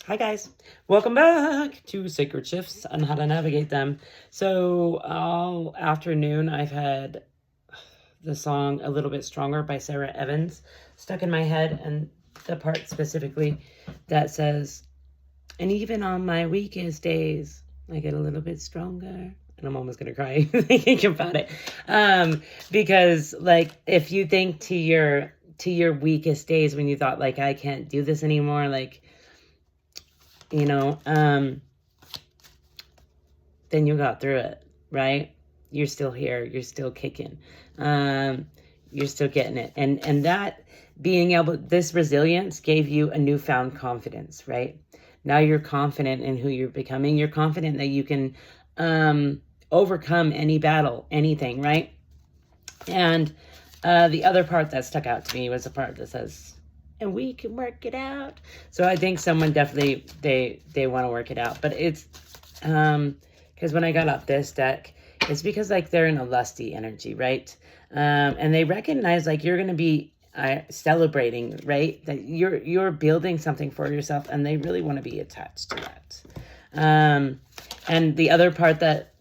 Hi guys, welcome back to Sacred Shifts and how to navigate them. So all afternoon I've had the song A Little Bit Stronger by Sarah Evans stuck in my head, and the part specifically that says, and even on my weakest days I get a little bit stronger. And I'm almost gonna cry thinking about it. Because like if you think to your weakest days when you thought like I can't do this anymore, like then you got through it, right? You're still here. You're still kicking. You're still getting it. And that this resilience gave you a newfound confidence, right? Now you're confident in who you're becoming. You're confident that you can overcome any battle, anything, right? And the other part that stuck out to me was the part that says, and we can work it out. So I think someone definitely, they want to work it out. But it's, because when I got up this deck, it's because like they're in a lusty energy, right? And they recognize like you're going to be celebrating, right? That you're building something for yourself, and they really want to be attached to that. And the other part that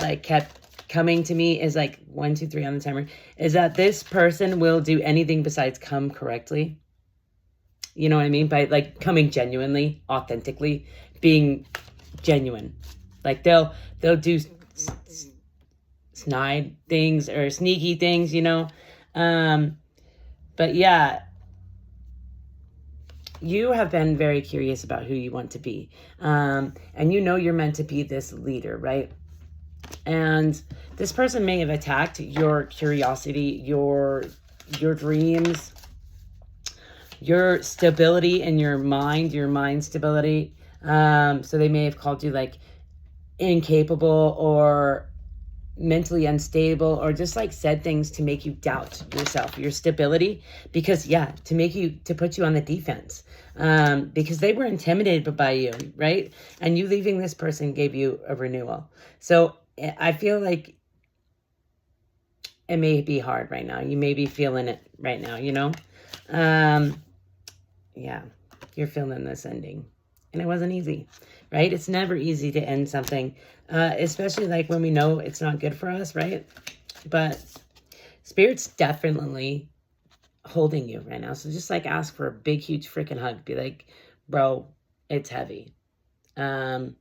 like kept coming to me is like 1, 2, 3 on the timer, is that this person will do anything besides come correctly. You know what I mean? By like coming genuinely, authentically, being genuine. Like they'll do snide things or sneaky things, but yeah, you have been very curious about who you want to be. And you're meant to be this leader, right? And this person may have attacked your curiosity, your dreams, your stability in your mind stability. So they may have called you like incapable or mentally unstable, or just like said things to make you doubt yourself, your stability, because to put you on the defense, because they were intimidated by you, right? And you leaving this person gave you a renewal. So I feel like it may be hard right now. You may be feeling it right now, yeah, you're feeling this ending. And it wasn't easy, right? It's never easy to end something, especially like when we know it's not good for us, right? But Spirit's definitely holding you right now. So just like ask for a big, huge freaking hug. Be like, bro, it's heavy. And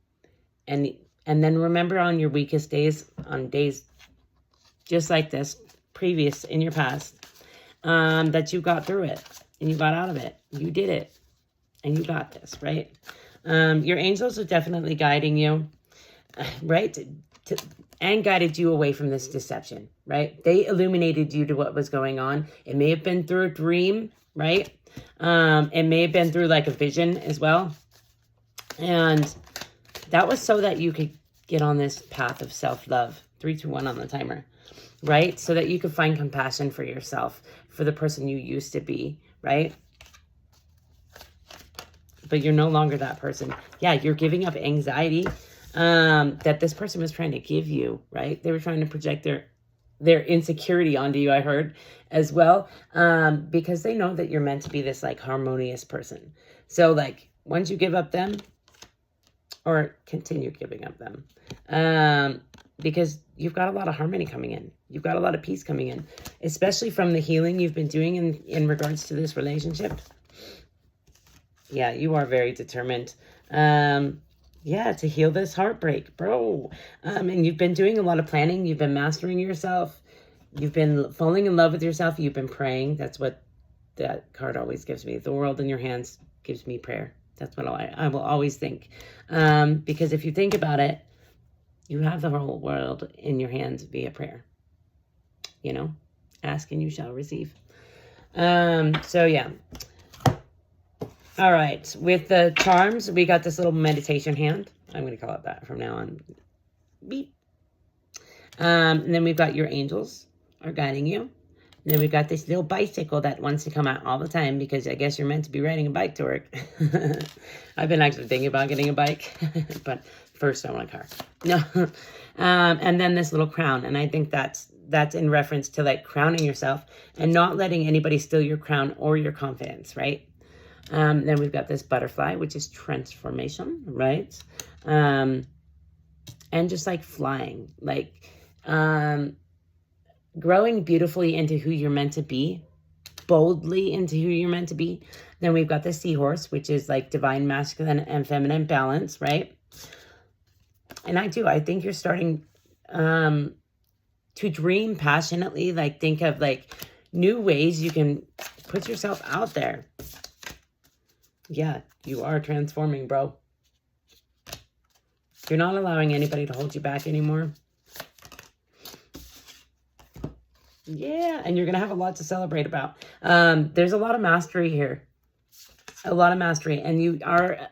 then remember on your weakest days, on days just like this, previous in your past, that you got through it and you got out of it. You did it and you got this, right? Your angels are definitely guiding you, right? And guided you away from this deception, right? They illuminated you to what was going on. It may have been through a dream, right? It may have been through like a vision as well. And that was so that you could get on this path of self-love. 3, 2, 1 on the timer, right? So that you could find compassion for yourself, for the person you used to be, right? But you're no longer that person. Yeah, you're giving up anxiety that this person was trying to give you, right? They were trying to project their insecurity onto you, I heard, as well, because they know that you're meant to be this like harmonious person. So like once you give up them, or continue giving up them, because you've got a lot of harmony coming in. You've got a lot of peace coming in, especially from the healing you've been doing in regards to this relationship. Yeah, you are very determined. To heal this heartbreak, bro. And you've been doing a lot of planning. You've been mastering yourself. You've been falling in love with yourself. You've been praying. That's what that card always gives me. The world in your hands gives me prayer. That's what I will always think. Because if you think about it, you have the whole world in your hands via prayer. Ask and you shall receive. So yeah. All right. With the charms, we got this little meditation hand. I'm going to call it that from now on. Beep. And then we've got your angels are guiding you. And then we've got this little bicycle that wants to come out all the time, because I guess you're meant to be riding a bike to work. I've been actually thinking about getting a bike, but first I want a car. No. And then this little crown. And I think that's in reference to like crowning yourself and not letting anybody steal your crown or your confidence, right? Then we've got this butterfly, which is transformation, right? And just like flying, like growing beautifully into who you're meant to be, boldly into who you're meant to be. Then we've got the seahorse, which is like divine masculine and feminine balance, right? And I think you're starting to dream passionately, like think of like new ways you can put yourself out there. Yeah, you are transforming, bro. You're not allowing anybody to hold you back anymore. Yeah, and you're going to have a lot to celebrate about. There's a lot of mastery here. A lot of mastery. And you are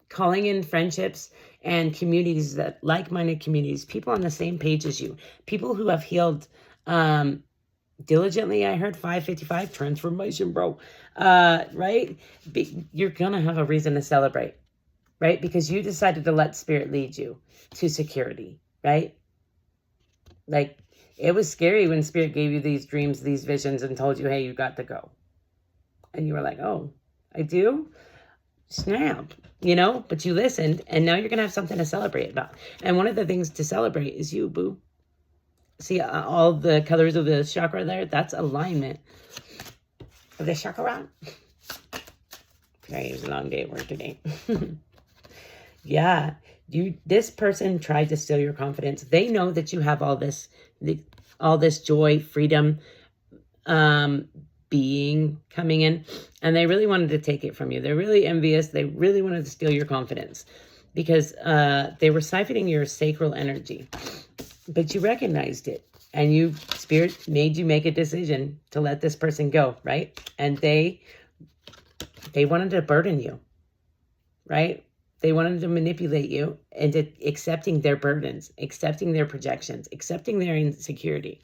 calling in friendships and communities, that like-minded communities, people on the same page as you, people who have healed diligently. I heard 555 transformation, bro. Right? You're going to have a reason to celebrate, right? Because you decided to let spirit lead you to security, right? Like, it was scary when spirit gave you these dreams, these visions, and told you, hey, you got to go. And you were like, oh, I do? Snap, you know? But you listened, and now you're going to have something to celebrate about. And one of the things to celebrate is you, boo. See all the colors of the chakra there? That's alignment of the chakra. Sorry, it was a long day at work today. Yeah, this person tried to steal your confidence. They know that you have all this joy, freedom, being coming in, and they really wanted to take it from you. They're really envious. They really wanted to steal your confidence because they were siphoning your sacral energy. But you recognized it, and spirit made you make a decision to let this person go, right? And they wanted to burden you, right? They wanted to manipulate you into accepting their burdens, accepting their projections, accepting their insecurity.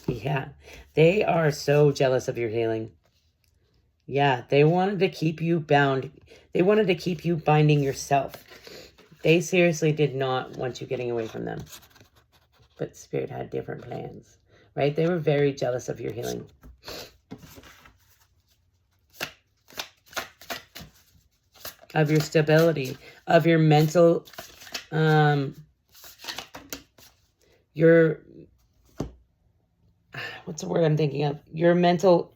Yeah, they are so jealous of your healing. Yeah, they wanted to keep you bound. They wanted to keep you binding yourself. They seriously did not want you getting away from them. But spirit had different plans, right? They were very jealous of your healing. Of your stability, of your mental, what's the word I'm thinking of? Your mental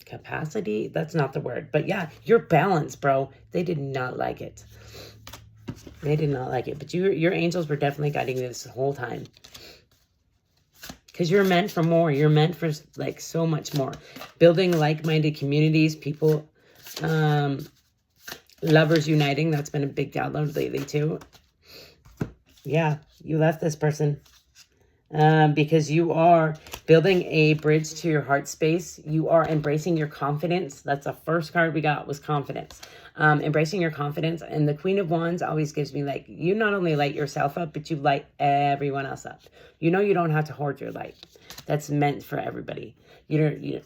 capacity. That's not the word, but yeah, your balance, bro. They did not like it. They did not like it, but your angels were definitely guiding you this whole time. Because you're meant for more. You're meant for like so much more. Building like-minded communities, people, lovers uniting. That's been a big download lately too. Yeah, you left this person because you are building a bridge to your heart space. You are embracing your confidence. That's the first card we got, was confidence. Embracing your confidence. And the Queen of Wands always gives me like, you not only light yourself up, but you light everyone else up. You know, you don't have to hoard your light. That's meant for everybody. You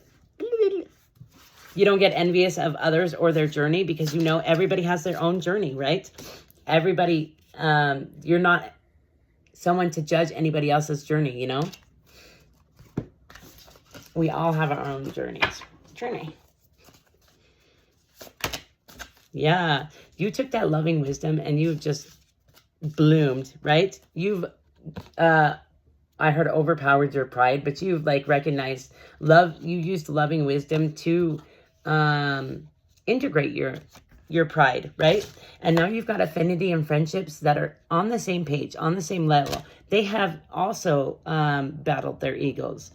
don't get envious of others or their journey, because you know everybody has their own journey, right? Everybody, you're not someone to judge anybody else's journey, you know? We all have our own journeys. Yeah, you took that loving wisdom and you've just bloomed, right? You've, I heard overpowered your pride, but you've like recognized love. You used loving wisdom to integrate your pride, right? And now you've got affinity and friendships that are on the same page, on the same level. They have also battled their egos.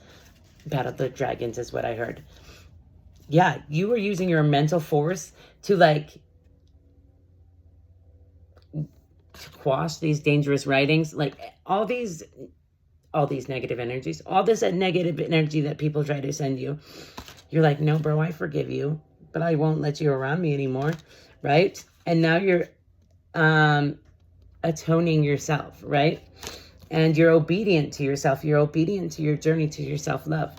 Battled the dragons is what I heard. Yeah, you were using your mental force to like to quash these dangerous writings, like all these negative energies, all this negative energy that people try to send you. You're like, no, bro, I forgive you, but I won't let you around me anymore, right? And now you're atoning yourself, right? And you're obedient to yourself. You're obedient to your journey, to your self-love,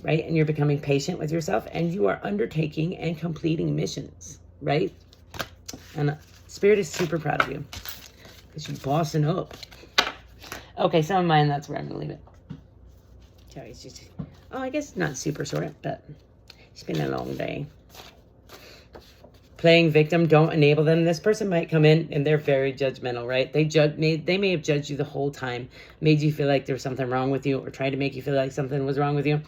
right? And you're becoming patient with yourself, and you are undertaking and completing missions, right? And Spirit is super proud of you because you're bossing up. Okay, some of mine, that's where I'm going to leave it. Sorry, it's just, oh, I guess not super short, but it's been a long day. Playing victim, don't enable them. This person might come in and they're very judgmental, right? They may have judged you the whole time, made you feel like there was something wrong with you, or tried to make you feel like something was wrong with you,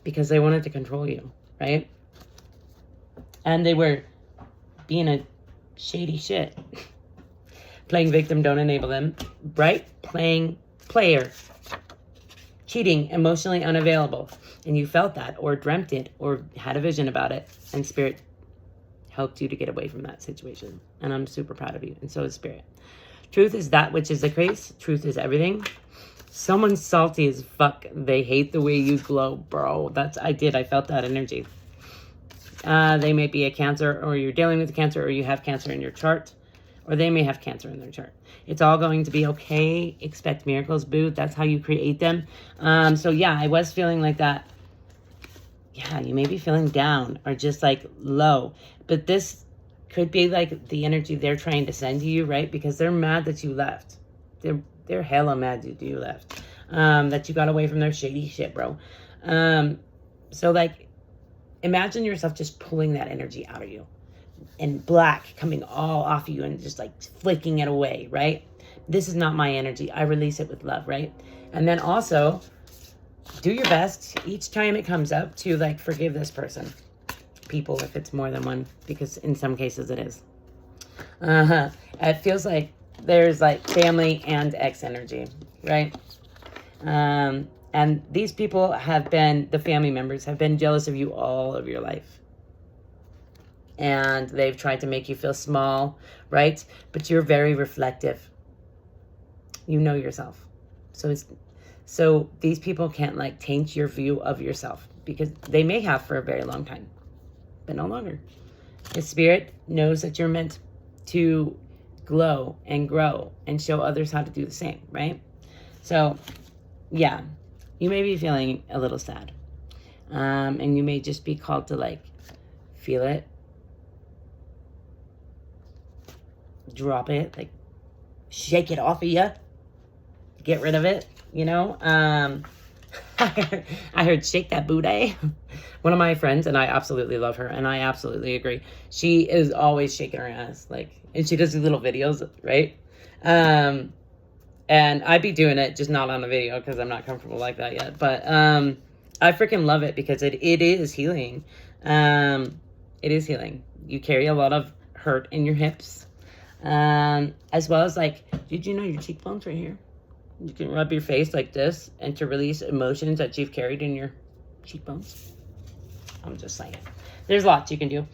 because they wanted to control you, right? And they were being a shady shit. Playing victim, don't enable them, right? Playing player, cheating, emotionally unavailable. And you felt that, or dreamt it, or had a vision about it, and Spirit helped you to get away from that situation. And I'm super proud of you, and so is Spirit. Truth is that which is the case. Truth is everything. Someone's salty as fuck. They hate the way you glow, bro. I felt that energy. They may be a Cancer, or you're dealing with cancer, or you have cancer in your chart, or they may have cancer in their chart. It's all going to be okay. Expect miracles, boo. That's how you create them. So yeah, I was feeling like that. Yeah, you may be feeling down or just like low, but this could be like the energy they're trying to send to you, right? Because they're mad that you left. They're hella mad that you left. That you got away from their shady shit, bro. So like, imagine yourself just pulling that energy out of you, and black coming all off of you and just like flicking it away, right? This is not my energy. I release it with love, right? And then also do your best each time it comes up to like forgive this person. People, if it's more than one, because in some cases it is. It feels like there's like family and ex energy, right? And these people the family members have been jealous of you all of your life. And they've tried to make you feel small, right? But you're very reflective. You know yourself. So these people can't like taint your view of yourself, because they may have for a very long time, but no longer. The Spirit knows that you're meant to glow and grow and show others how to do the same, right? So yeah, you may be feeling a little sad. And you may just be called to like feel it, drop it, like shake it off of you, get rid of it, you know. I heard shake that booty. One of my friends, and I absolutely love her, and I absolutely agree, she is always shaking her ass, like, and she does these little videos, right? And I'd be doing it, just not on a video because I'm not comfortable like that yet, but I freaking love it because it is healing. It is healing. You carry a lot of hurt in your hips. As well as like, did you know your cheekbones right here? You can rub your face like this and to release emotions that you've carried in your cheekbones. I'm just saying. There's lots you can do.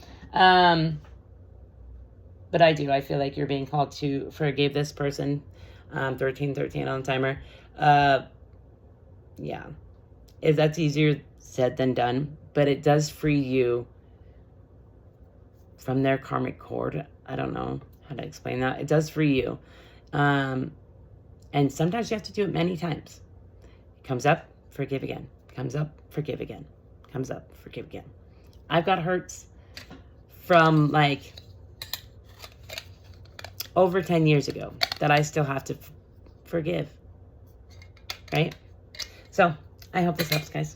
But I feel like you're being called to forgive this person. 1313 on the timer. Yeah. That's easier said than done, but it does free you from their karmic cord. I don't know how to explain that. It does free you. And sometimes you have to do it many times. Comes up, forgive again. Comes up, forgive again. Comes up, forgive again. I've got hurts from like over 10 years ago that I still have to forgive. Right? So I hope this helps, guys.